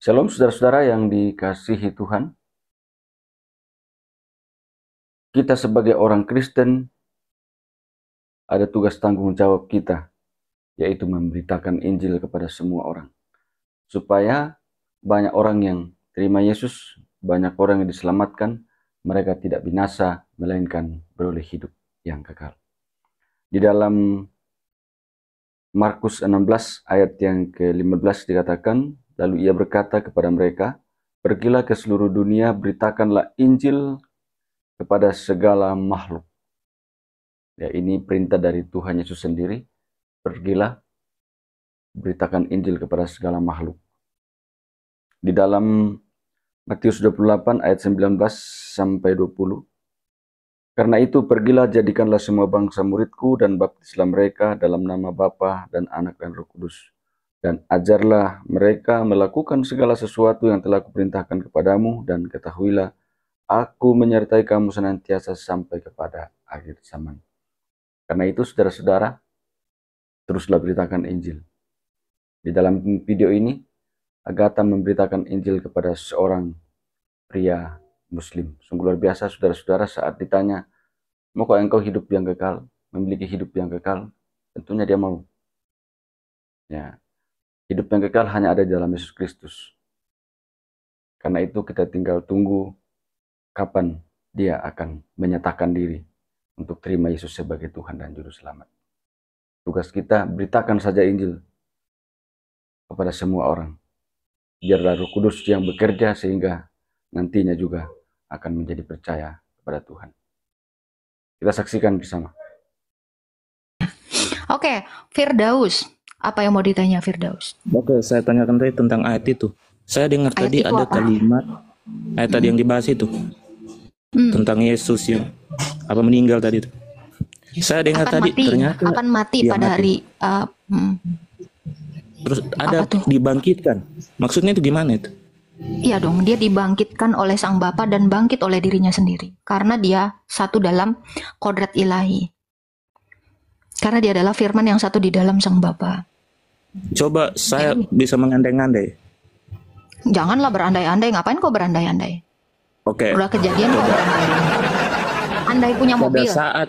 Shalom saudara-saudara yang dikasihi Tuhan. Kita sebagai orang Kristen ada tugas tanggung jawab kita, yaitu memberitakan Injil kepada semua orang. Supaya banyak orang yang terima Yesus, banyak orang yang diselamatkan, mereka tidak binasa, melainkan beroleh hidup yang kekal. Di dalam Markus 16 ayat yang ke-15 dikatakan, lalu ia berkata kepada mereka, "Pergilah ke seluruh dunia, beritakanlah Injil kepada segala makhluk." Ya, ini perintah dari Tuhan Yesus sendiri. Pergilah, beritakan Injil kepada segala makhluk. Di dalam Matius 28 ayat 19 sampai 20. Karena itu pergilah, jadikanlah semua bangsa muridku dan baptislah mereka dalam nama Bapa dan Anak dan Roh Kudus. Dan ajarlah mereka melakukan segala sesuatu yang telah kuperintahkan kepadamu, dan ketahuilah, aku menyertai kamu senantiasa sampai kepada akhir zaman. Karena itu saudara-saudara, teruslah beritakan Injil. Di dalam video ini, Agatha memberitakan Injil kepada seorang pria Muslim. Sungguh luar biasa saudara-saudara, saat ditanya, "Maukah engkau hidup yang kekal, memiliki hidup yang kekal?" Tentunya dia mau. Ya, hidup yang kekal hanya ada di dalam Yesus Kristus. Karena itu kita tinggal tunggu kapan dia akan menyatakan diri untuk terima Yesus sebagai Tuhan dan Juru Selamat. Tugas kita, beritakan saja Injil kepada semua orang. Biarlah Roh Kudus yang bekerja sehingga nantinya juga akan menjadi percaya kepada Tuhan. Kita saksikan bersama. Oke, Firdaus. Apa yang mau ditanya Firdaus? Oke, saya tanyakan tadi tentang ayat itu. Saya dengar Ayat tadi itu ada apa? kalimat ayat tadi yang dibahas itu tentang Yesus yang meninggal tadi itu. Saya dengar tadi ternyata akan mati iya, pada mati. hari Terus ada Apa tuh? dibangkitkan. Maksudnya itu gimana itu? Iya dong, dia dibangkitkan oleh Sang Bapa dan bangkit oleh dirinya sendiri. Karena dia satu dalam kodrat ilahi. Karena dia adalah firman yang satu di dalam Sang Bapa. Coba saya bisa mengandai-andai. Janganlah berandai-andai, ngapain kau berandai-andai? Oke. Udah kejadian kau berandai-andai. Andai punya Pada mobil. saat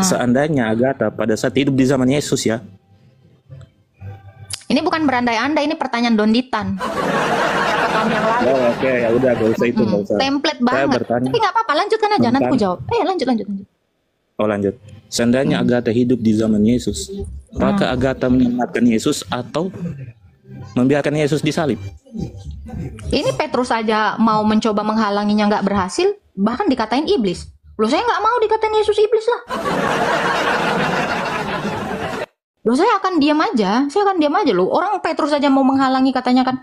seandainya Agatha pada saat hidup di zaman Yesus ya. Ini bukan berandai-andai, ini pertanyaan donditan. Tahun yang lalu. Oh, oke, ya udah, gak usah itu, gak usah. Template Saya banget. bertanya Tapi nggak apa-apa, lanjutkan aja, nanti aku jawab. Lanjut. Oh, lanjut. Seandainya Agatha hidup di zaman Yesus, apakah Agatha menyelamatkan Yesus atau membiarkan Yesus disalib? Ini Petrus saja mau mencoba menghalanginya nggak berhasil, bahkan dikatain iblis. Loh, saya nggak mau dikatain Yesus iblis lah. Loh, saya akan diam aja loh. Orang Petrus saja mau menghalangi, katanya kan,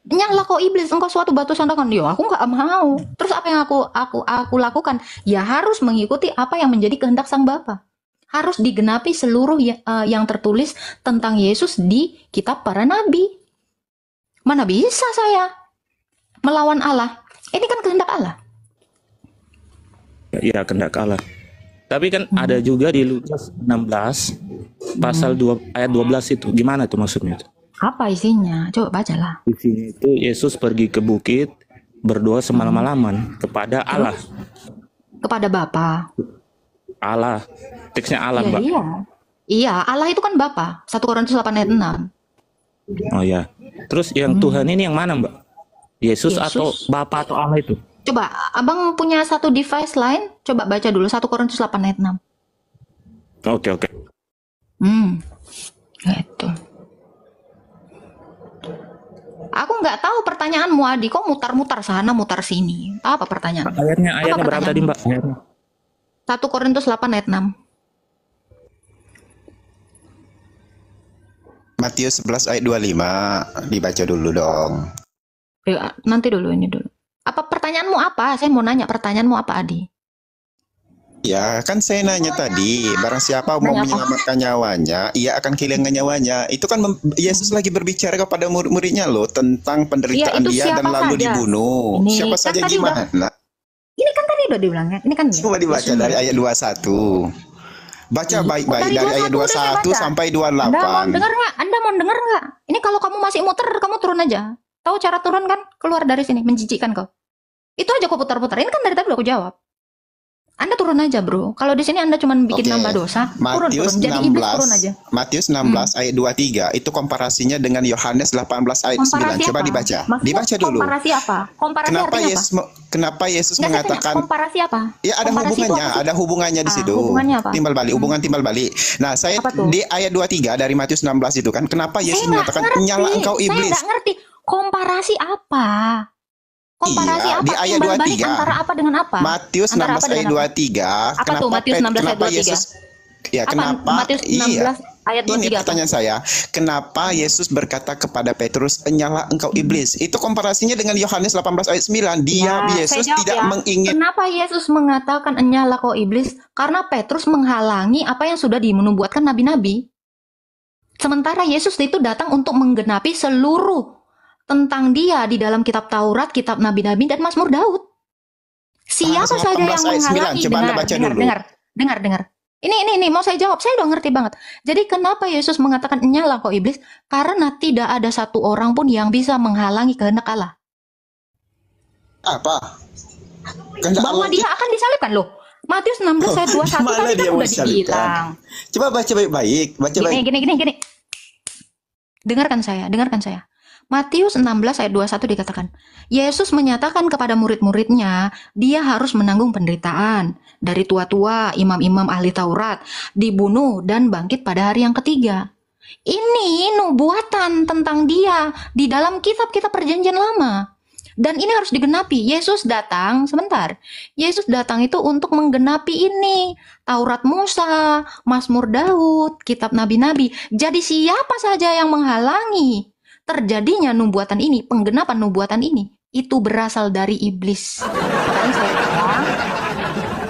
nyala kau iblis, engkau suatu batu sandakan. Yo, aku nggak mau. Terus apa yang aku lakukan? Ya harus mengikuti apa yang menjadi kehendak Sang Bapa. Harus digenapi seluruh yang tertulis tentang Yesus di kitab para nabi. Mana bisa saya melawan Allah? Ini kan kehendak Allah. Ya, kehendak Allah. Tapi kan ada juga di Lukas 16 pasal 2 ayat 12 itu. Gimana itu maksudnya itu? Apa isinya? Coba bacalah. Di sini itu Yesus pergi ke bukit berdoa semalam-malaman kepada Allah. Kepada Bapa. Allah. Teksnya Allah, Ya, Mbak. Iya, Allah itu kan Bapa. 1 Korintus 8 ayat 6. Oh ya. Terus yang Tuhan ini yang mana, Mbak? Yesus atau Bapa atau Allah itu? Coba, abang punya satu device lain, coba baca dulu 1 Korintus 8 ayat 6. Oke. Gitu. Aku nggak tahu pertanyaanmu, Adi. Kok mutar-mutar sana, mutar sini? Apa pertanyaan? Ayatnya berapa tadi, Mbak? 1 Korintus 8 ayat 6. Matius 11 ayat 25 dibaca dulu dong. Nanti dulu, ini dulu. Apa pertanyaanmu apa? Saya mau nanya pertanyaanmu apa, Adi? Ya kan saya nanya tadi, barang siapa mau menyelamatkan nyawanya, ia akan kehilangan nyawanya. Itu kan Yesus lagi berbicara kepada murid-muridnya loh tentang penderitaan dia dan lalu dibunuh. Ini, siapa saja gimana? Ini kan tadi udah dibilangnya. Ini kan coba dibaca dari ayat 21. Baca baik-baik dari ayat 21 sampai 28. Anda mau dengar nggak? Ini kalau kamu masih muter, kamu turun aja. Tahu cara turun kan? Keluar dari sini, menjijikkan kau. Itu aja kau putar-putar. Ini kan dari tadi udah aku jawab. Anda turun aja, bro. Kalau di sini Anda cuma bikin nambah dosa, turun. Jadi iblis turun aja. Matius 16 ayat 23 itu komparasinya dengan Yohanes 18 ayat 9. Coba dibaca. Maksudnya, dibaca dulu. Komparasi apa? Komparasi Kenapa Yesus mengatakan komparasi apa? Ya ada komparasi hubungannya, ada hubungannya di situ. Hubungannya apa? Timbal balik, hubungan timbal balik. Nah, saya di ayat 23 dari Matius 16 itu kan, kenapa Yesus mengatakan nyala engkau iblis? Saya nggak ngerti. Komparasi apa? Komparasi iya, apa? Di ayat 23. Antara apa dengan apa? Matius 16 ayat 23. Apa tuh Matius 16 ayat 23? Yesus, ya, apa? kenapa? Matius 16 ayat 23. Ini pertanyaan saya. Kenapa Yesus berkata kepada Petrus, nyala engkau iblis? Itu komparasinya dengan Yohanes 18 ayat 9. Yesus tidak menginginkan. Kenapa Yesus mengatakan nyala kau iblis? Karena Petrus menghalangi apa yang sudah dinubuatkan nabi-nabi. Sementara Yesus itu datang untuk menggenapi seluruh tentang dia di dalam kitab Taurat, kitab nabi-nabi, dan Mazmur Daud. Siapa saja yang menghalangi? Dengar. Ini mau saya jawab. Saya udah ngerti banget. Jadi kenapa Yesus mengatakan nyala kau iblis? Karena tidak ada satu orang pun yang bisa menghalangi kehendak Allah. Apa? Bahwa dia akan disalibkan loh. Matius 16 ayat 21 tadi kan udah dibilang. Coba baca baik-baik. Gini. Dengarkan saya. Matius 16 ayat 21 dikatakan, Yesus menyatakan kepada murid-muridnya, dia harus menanggung penderitaan dari tua-tua, imam-imam ahli Taurat, dibunuh dan bangkit pada hari yang ketiga. Ini nubuatan tentang dia di dalam kitab-kitab perjanjian lama. Dan ini harus digenapi. Yesus datang itu untuk menggenapi ini. Taurat Musa, Mazmur Daud, kitab nabi-nabi. Jadi siapa saja yang menghalangi terjadinya nubuatan ini, penggenapan nubuatan ini, itu berasal dari iblis. Makanya saya bilang,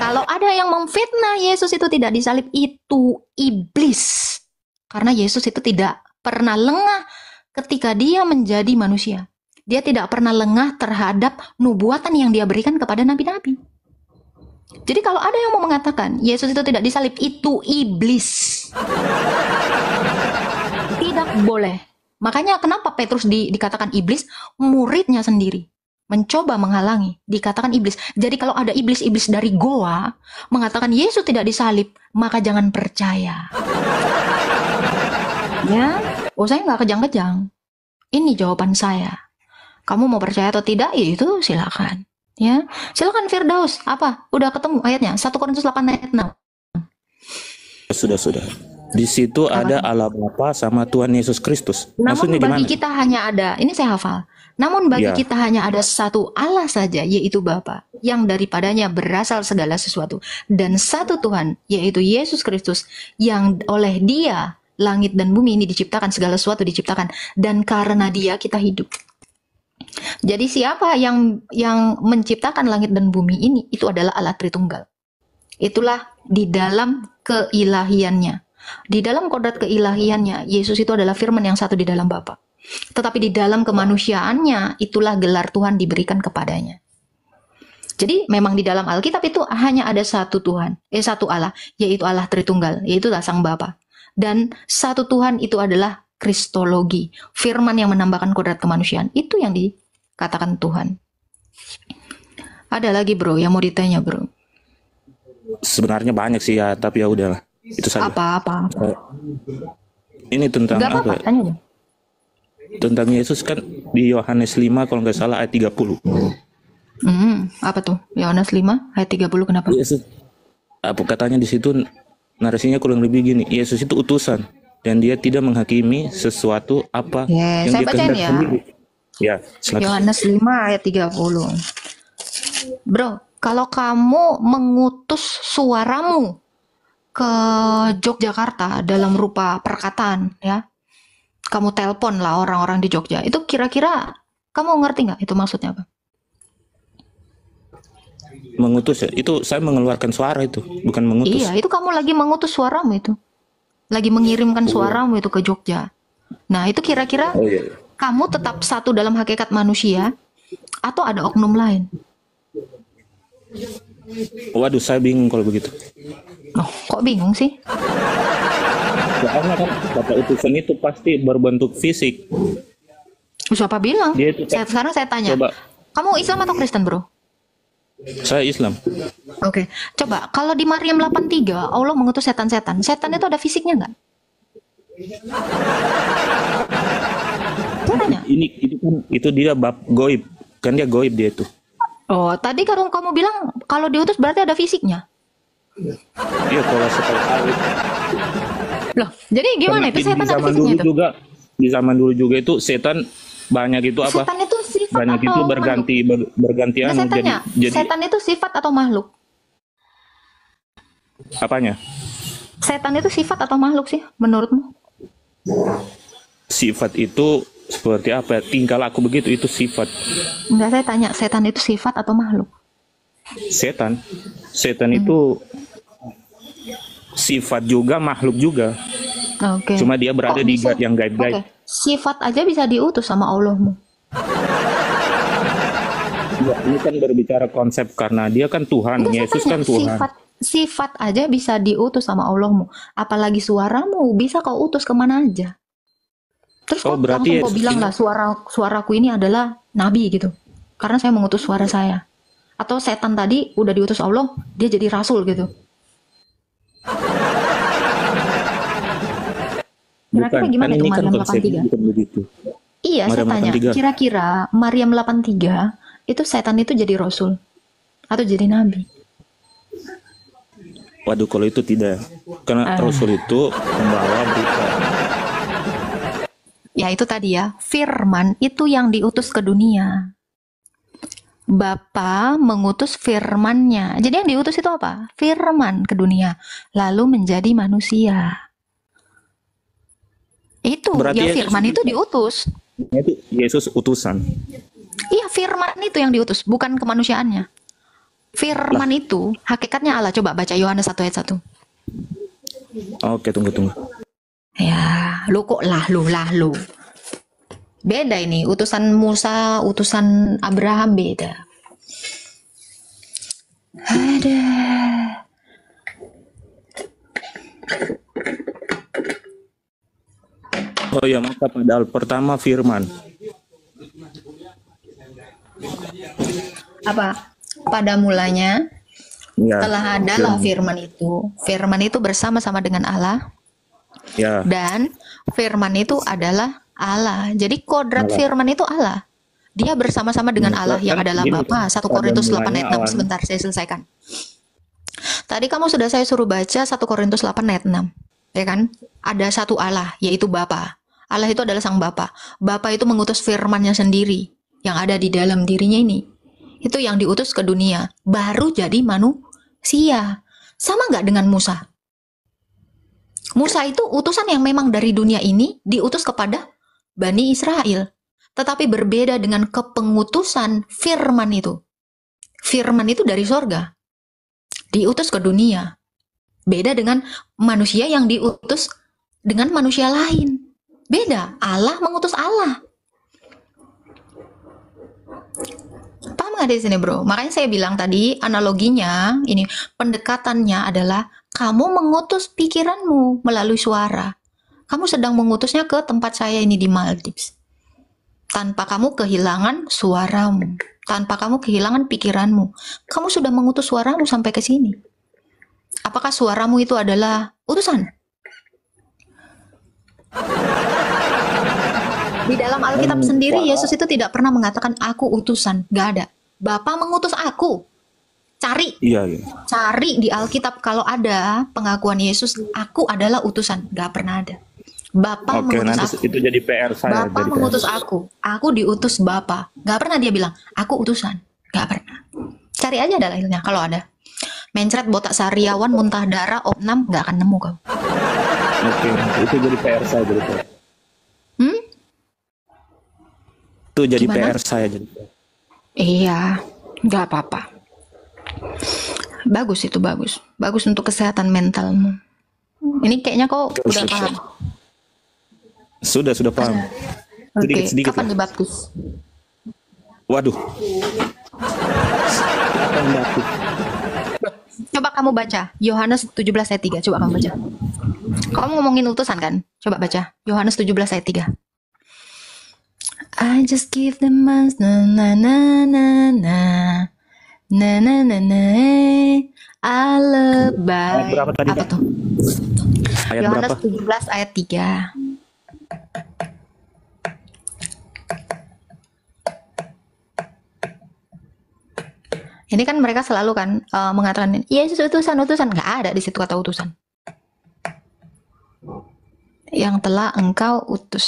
kalau ada yang memfitnah Yesus itu tidak disalib, itu iblis. Karena Yesus itu tidak pernah lengah ketika dia menjadi manusia. Dia tidak pernah lengah terhadap nubuatan yang dia berikan kepada nabi-nabi. Jadi kalau ada yang mau mengatakan Yesus itu tidak disalib, itu iblis. Tidak boleh. Makanya kenapa Petrus dikatakan iblis? Muridnya sendiri mencoba menghalangi, dikatakan iblis. Jadi kalau ada iblis-iblis dari goa mengatakan Yesus tidak disalib, maka jangan percaya. Ya, saya nggak kejang-kejang. Ini jawaban saya. Kamu mau percaya atau tidak, ya itu silakan. Ya, silakan Firdaus. Apa? Udah ketemu ayatnya? 1 Korintus 8 ayat 6. Sudah. Di situ ada Allah Bapa sama Tuhan Yesus Kristus. Namun bagi kita hanya ada, ini saya hafal. Namun bagi kita hanya ada satu Allah saja, yaitu Bapa, yang daripadanya berasal segala sesuatu, dan satu Tuhan, yaitu Yesus Kristus, yang oleh Dia langit dan bumi ini diciptakan, segala sesuatu diciptakan, dan karena Dia kita hidup. Jadi siapa yang menciptakan langit dan bumi ini, itu adalah Allah Tritunggal. Itulah di dalam keilahiannya. Di dalam kodrat keilahiannya, Yesus itu adalah firman yang satu di dalam Bapa. Tetapi di dalam kemanusiaannya, itulah gelar Tuhan diberikan kepadanya. Jadi memang di dalam Alkitab itu hanya ada satu Tuhan, satu Allah, yaitu Allah Tritunggal, yaitu Sang Bapa. Dan satu Tuhan itu adalah Kristologi, firman yang menambahkan kodrat kemanusiaan. Itu yang dikatakan Tuhan. Ada lagi bro, yang mau ditanya bro? Sebenarnya banyak sih ya, tapi ya udahlah. Itu saja. Apa? Ini tentang apa? Tanya aja. Tentang Yesus kan di Yohanes 5 kalau nggak salah ayat 30. Apa tuh? Yohanes 5 ayat 30 kenapa? Yesus, apa katanya di situ narasinya kurang lebih gini, Yesus itu utusan dan dia tidak menghakimi sesuatu apa yang saya dia bacain ya. Sendiri. Ya, silakan. Yohanes 5 ayat 30. Bro, kalau kamu mengutus suaramu ke Yogyakarta dalam rupa perkataan, ya, kamu telepon lah orang-orang di Jogja, itu kira-kira kamu ngerti nggak itu maksudnya apa? Mengutus ya, itu saya mengeluarkan suara itu, bukan mengutus. Iya, itu kamu lagi mengutus suaramu itu, lagi mengirimkan suaramu itu ke Jogja. Nah itu kira-kira kamu tetap satu dalam hakikat manusia atau ada oknum lain? Waduh, saya bingung kalau begitu. Oh, kok bingung sih? Soalnya kan kata utusan itu pasti berbentuk fisik. Siapa bilang? Dia itu Sekarang saya tanya, coba, kamu Islam atau Kristen, bro? saya Islam. Oke, coba kalau di Maryam 83 Allah mengutus setan-setan. Setan itu ada fisiknya nggak? Saya tanya. Ini itu kan itu dia bab goib. Kan dia goib dia itu. Oh, tadi kalau kamu bilang kalau diutus berarti ada fisiknya. Iya kalau setahu aku. Loh, jadi gimana itu Di setan ada zaman fisiknya dulu itu? juga, di zaman dulu juga itu setan banyak itu apa? Setan itu sifat Banyak atau itu makhluk? berganti Nah, anu, saya tanya, jadi setan itu sifat atau makhluk? apanya? Setan itu sifat atau makhluk sih menurutmu? Sifat itu seperti apa? Tingkah laku begitu itu sifat. Enggak, saya tanya, setan itu sifat atau makhluk? Setan itu sifat juga, makhluk juga. Oke. Cuma dia berada Kok di bisa? yang gaib-gaib. Oke, sifat aja bisa diutus sama Allahmu. Ya, ini kan berbicara konsep karena dia kan Tuhan, Enggak, saya Yesus tanya, kan Tuhan. sifat aja bisa diutus sama Allahmu. Apalagi suaramu bisa kau utus kemana aja. Terus Oh, kok berarti langsung kau bilang lah suaraku ini adalah nabi gitu. Karena saya mengutus suara saya. Atau setan tadi udah diutus Allah, dia jadi rasul gitu. Kira-kira Bukan, gimana kan itu ini kan Maryam konsepnya 83? bukan begitu. Iya, saya Maryam tanya, 83. kira-kira Maryam 83 itu setan itu jadi rasul atau jadi nabi? Waduh, kalau itu tidak. Karena Rasul itu membawa berita. Ya itu tadi ya, firman itu yang diutus ke dunia. Bapa mengutus firman-Nya. Jadi yang diutus itu apa? Firman ke dunia, lalu menjadi manusia. Itu Berarti ya, Yesus firman itu diutus. itu Yesus utusan. Iya, firman itu yang diutus, bukan kemanusiaannya. Firman itu hakikatnya Allah. Coba baca Yohanes 1 ayat 1. Oke, tunggu. Ya, lu kok lu. Beda ini, utusan Musa, utusan Abraham beda. Ada. Oh ya, maka padahal pertama firman. Apa? Pada mulanya Ya, telah adalah firman itu. Firman itu bersama-sama dengan Allah. ya. Dan firman itu adalah Allah. Jadi kodrat Allah. firman itu Allah. Dia bersama-sama dengan Allah yang Kan adalah gini, Bapa. 1 pada Korintus 8 mulanya ayat 6. awan. Sebentar, saya selesaikan. Tadi kamu sudah saya suruh baca 1 Korintus 8 ayat 6. Ya kan? Ada satu Allah, yaitu Bapa. Allah itu adalah sang Bapa. Bapa itu mengutus firman-Nya sendiri yang ada di dalam dirinya ini. Itu yang diutus ke dunia. Baru jadi manusia. Sama nggak dengan Musa? Musa itu utusan yang memang dari dunia ini diutus kepada Bani Israel. Tetapi berbeda dengan kepengutusan firman itu. Firman itu dari sorga. Diutus ke dunia. Beda dengan manusia yang diutus dengan manusia lain. Beda. Allah mengutus Allah. Paham nggak di sini, bro? Makanya saya bilang tadi analoginya ini, pendekatannya adalah kamu mengutus pikiranmu melalui suara. Kamu sedang mengutusnya ke tempat saya ini di Maldives. Tanpa kamu kehilangan suaramu, tanpa kamu kehilangan pikiranmu. Kamu sudah mengutus suaramu sampai ke sini. Apakah suaramu itu adalah utusan? Di dalam Alkitab sendiri, Yesus itu tidak pernah mengatakan aku utusan. Gak ada. Bapa mengutus aku. Cari. Iya. Cari di Alkitab kalau ada pengakuan Yesus, aku adalah utusan. Gak pernah ada. Bapa Oke, mengutus nanti aku. itu jadi PR saya. Bapa jadi mengutus aku. Aku diutus Bapa. Gak pernah dia bilang, aku utusan. Gak pernah. Cari aja dalilnya kalau ada. Mencret botak sariawan, muntah darah, opnam, gak akan nemu kau. Oke, itu jadi PR saya jadi PR. Itu jadi Gimana? PR saya jadi PR. Iya, nggak apa-apa. Bagus itu, bagus. Bagus untuk kesehatan mentalmu. Ini kayaknya kau udah paham. Sudah paham. Oke, Sedikit kapan lah. dibaptis? Waduh. Kapan baptis? Coba kamu baca Yohanes 17 ayat 3. Coba kamu baca. Kamu ngomongin utusan kan? Coba baca Yohanes 17 ayat 3. I just give them months, na na na na na na na na na. Alebay. Berapa tadi, Apa Kak? tuh? Ayat Yohanes berapa? 17 ayat 3. Ini kan mereka selalu kan mengatakan Yesus utusan, nggak ada di situ kata utusan. Yang telah engkau utus,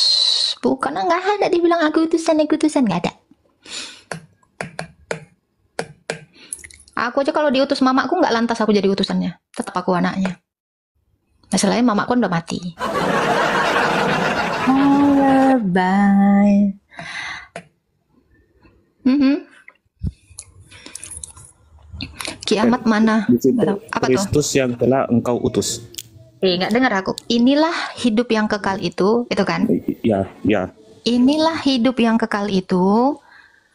bukan, nggak ada dibilang aku utusan, nggak ada. Aku aja kalau diutus mamaku nggak lantas aku jadi utusannya, tetap aku anaknya. Masalahnya mamaku udah mati. Bye. Kiamat mana? Di situ Apa tuh? Kristus yang telah engkau utus. Nggak dengar aku. Inilah hidup yang kekal itu kan? Ya, ya. Inilah hidup yang kekal itu,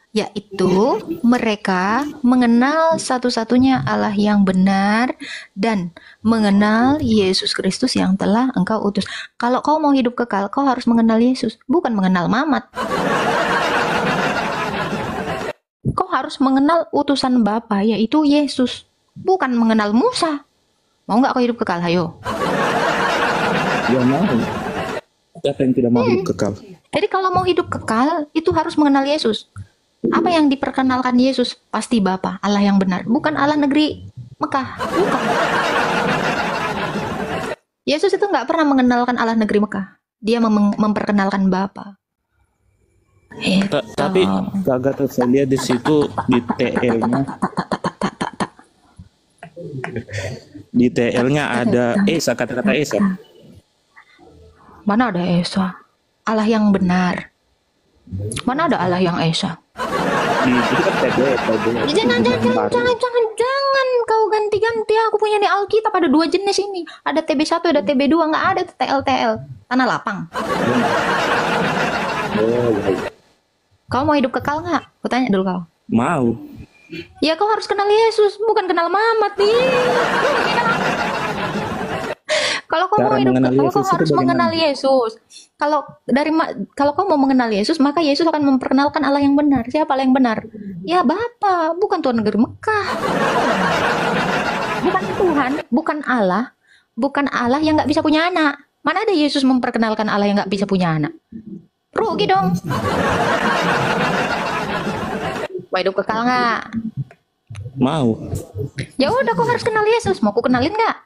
yaitu mereka mengenal satu-satunya Allah yang benar dan mengenal Yesus Kristus yang telah engkau utus. Kalau kau mau hidup kekal, kau harus mengenal Yesus, bukan mengenal Mamat. Kau harus mengenal utusan Bapa, yaitu Yesus, bukan mengenal Musa. Mau nggak kau hidup kekal? Ayo. Ya mau. Siapa yang tidak mau hidup kekal? Jadi kalau mau hidup kekal, itu harus mengenal Yesus. Apa yang diperkenalkan Yesus? Pasti Bapa, Allah yang benar. Bukan Allah negeri Mekah. Bukan. Yesus itu nggak pernah mengenalkan Allah negeri Mekah. Dia memperkenalkan Bapa. Tapi kagak saya lihat di situ di TL-nya. Di TL-nya ada Esa, kata-kata Esa. Mana ada Esa? Allah yang benar. Mana ada Allah yang Esa? Itu kan TB. Jangan kau ganti-ganti. Aku punya di Alkitab ada 2 jenis ini. Ada TB1, ada TB2, nggak ada TL. Tanah lapang. Kau mau hidup kekal nggak? Aku tanya dulu kau. Mau. Ya kau harus kenal Yesus, bukan kenal Mamat nih. Kalau kau mau hidup kekal, kau harus mengenal Yesus. Kalau kau mau mengenal Yesus, maka Yesus akan memperkenalkan Allah yang benar. Siapa Allah yang benar? Ya Bapa, bukan Tuhan negeri Mekah. Bukan Tuhan, bukan Allah yang nggak bisa punya anak. Mana ada Yesus memperkenalkan Allah yang nggak bisa punya anak? Rugi dong. Mau hidup kekal nggak? Mau. Ya udah, kau harus kenal Yesus. Mau aku kenalin nggak?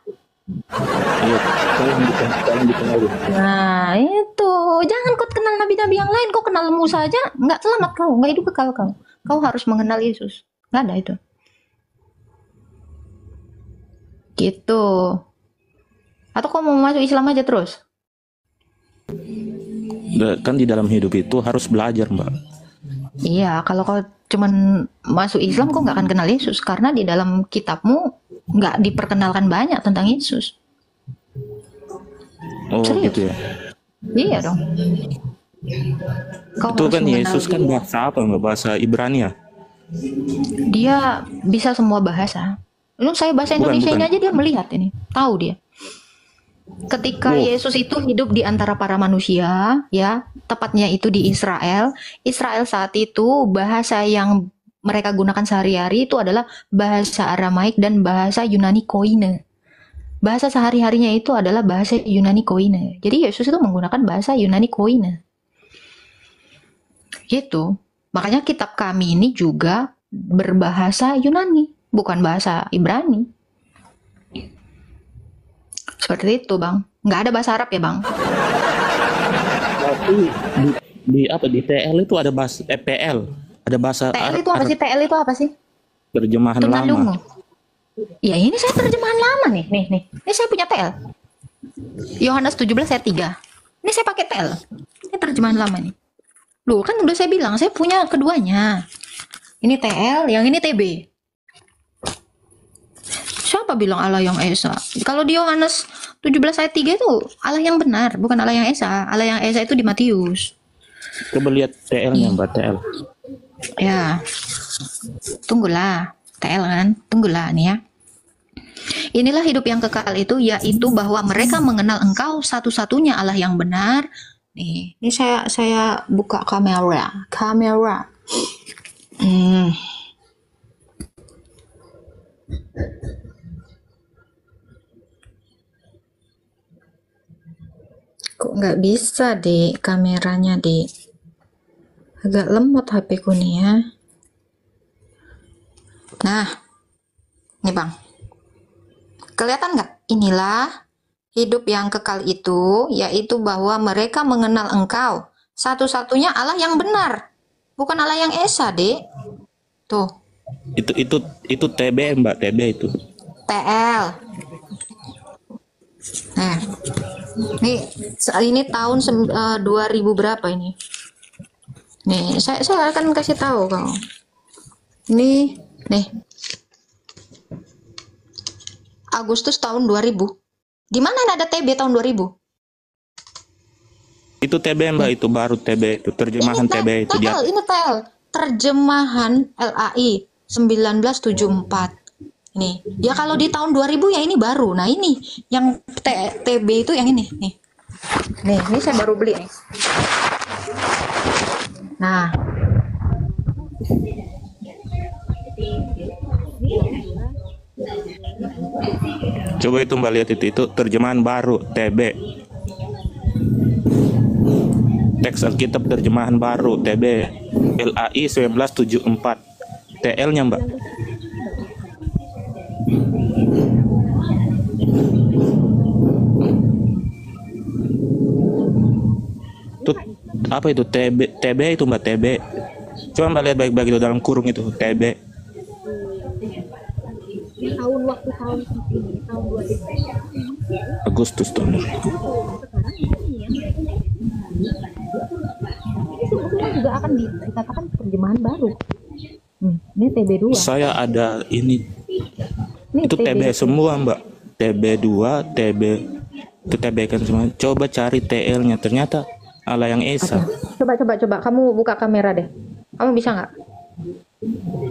Iya, tolong dikenalin. Nah itu, jangan kau kenal nabi-nabi yang lain. Kau kenal Musa aja, nggak selamat kau, nggak hidup kekal kau. Kau harus mengenal Yesus. Nggak ada itu. Gitu. Atau kau mau masuk Islam aja terus? Kan di dalam hidup itu harus belajar, Mbak. Iya, kalau kau cuman masuk Islam, kau nggak akan kenal Yesus. Karena di dalam kitabmu nggak diperkenalkan banyak tentang Yesus. Oh, serius? gitu ya. Iya dong. Kau Itu harus kan Yesus kan bahasa apa, Mbak? Bahasa Ibrani ya? Dia bisa semua bahasa. Lu saya bahasa Indonesia ini aja dia melihat ini, tahu dia. Ketika Yesus itu hidup di antara para manusia, ya, tepatnya itu di Israel. Israel saat itu bahasa yang mereka gunakan sehari-hari itu adalah bahasa Aramaik dan bahasa Yunani Koine. Bahasa sehari-harinya itu adalah bahasa Yunani Koine. Jadi Yesus itu menggunakan bahasa Yunani Koine. Gitu. Makanya kitab kami ini juga berbahasa Yunani, bukan bahasa Ibrani. Seperti itu, Bang. Nggak ada bahasa Arab ya, Bang? Tapi di TL itu ada bahasa PL, ada bahasa TL itu apa sih? TL itu apa sih? Terjemahan Tungalungu. lama. Ya ini saya terjemahan lama nih. Ini saya punya TL. Yohanes 17 ayat 3. Ini saya pakai TL. Ini terjemahan lama nih. Loh, kan udah saya bilang saya punya keduanya. Ini TL, yang ini TB. Siapa bilang Allah yang Esa? Kalau di Yohanes 17 ayat 3 itu Allah yang benar, bukan Allah yang Esa. Allah yang Esa itu di Matius. Coba lihat TL-nya, Mbak, TL. Ya. Tunggulah. TL kan? Tunggulah nih ya. Inilah hidup yang kekal itu, yaitu bahwa mereka mengenal Engkau satu-satunya Allah yang benar Nih, ini saya buka kamera. Hmm. Kok nggak bisa deh kameranya deh? Agak lemot HP ku nih ya. Nah, nih bang, kelihatan nggak? Inilah hidup yang kekal itu, yaitu bahwa mereka mengenal Engkau, satu-satunya Allah yang benar, bukan Allah yang esa, dek. Tuh, Itu TB Mbak, TB itu. TL. Nah, ini tahun 2000 berapa ini? Nih, saya akan kasih tahu kau. Nih, Agustus tahun 2000. Di mana ada TB tahun 2000? Itu TB Mbak, itu baru TB itu, terjemahan Ini TB itu dia. Ini TL, terjemahan LAI 1974. Nih, ya kalau di tahun 2000 ya ini baru. Nah, ini yang TB itu yang ini, nih. Nih, ini saya baru beli nih. Nah. Coba itu Mbak lihat itu terjemahan baru TB. Teks Alkitab terjemahan baru TB LAI 1974. TL-nya Mbak. Itu apa itu TB itu Mbak, TB. Coba Mbak lihat baik-baik itu dalam kurung itu TB. Tahun ini, tahun 2000. Agustus tahun. Semua juga akan dikatakan terjemahan baru. Ini TB2. Saya ada ini. Itu TB semua Mbak. TB2, TB itu TB kan semua. Coba cari TL-nya, ternyata Allah yang esa. Coba kamu buka kamera deh. Kamu bisa nggak?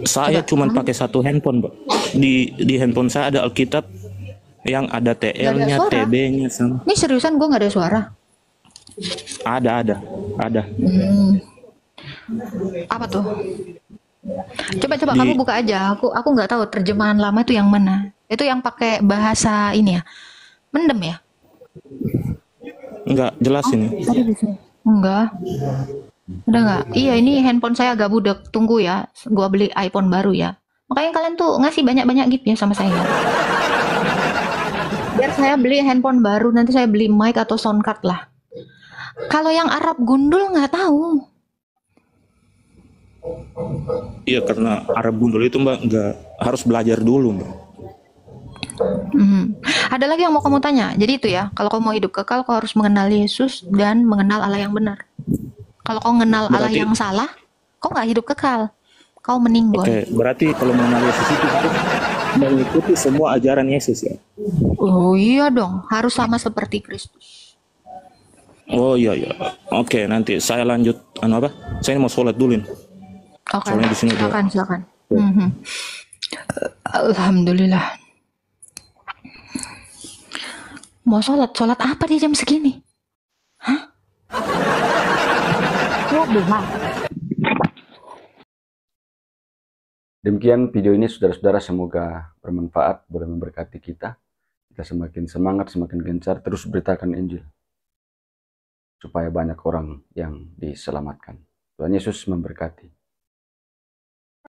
Saya cuma pakai satu handphone, Mbak. Di handphone saya ada Alkitab yang ada TL-nya, TB-nya sama. Ini seriusan gue nggak ada suara? Ada. Apa tuh? Coba kamu buka aja. Aku nggak tahu terjemahan lama itu yang mana. Itu yang pakai bahasa ini ya, mendem ya? Enggak jelas ini. Enggak. Udah nggak? Iya, ini handphone saya agak budek. Tunggu ya, gua beli iPhone baru ya. Makanya kalian tuh ngasih banyak-banyak gift ya sama saya. Biar saya beli handphone baru, nanti saya beli mic atau sound card lah. Kalau yang Arab gundul nggak tahu. Iya, karena Arab gundul itu Mbak nggak harus belajar dulu Mbak. Ada lagi yang mau kamu tanya. Jadi itu ya, kalau kamu mau hidup kekal, kau harus mengenal Yesus dan mengenal Allah yang benar. Kalau kau mengenal Allah yang salah, kau nggak hidup kekal. Kau meninggal. Oke, berarti kalau mengenal Yesus itu harus mengikuti semua ajaran Yesus ya? Oh iya dong, harus sama seperti Kristus. Oh iya. Oke, nanti saya lanjut. Saya mau sholat dulu. Oke, silakan. Alhamdulillah. Mau sholat apa di jam segini? Hah? Demikian video ini saudara-saudara, semoga bermanfaat, boleh memberkati kita. Kita semakin semangat, semakin gencar terus beritakan Injil, supaya banyak orang yang diselamatkan. Tuhan Yesus memberkati.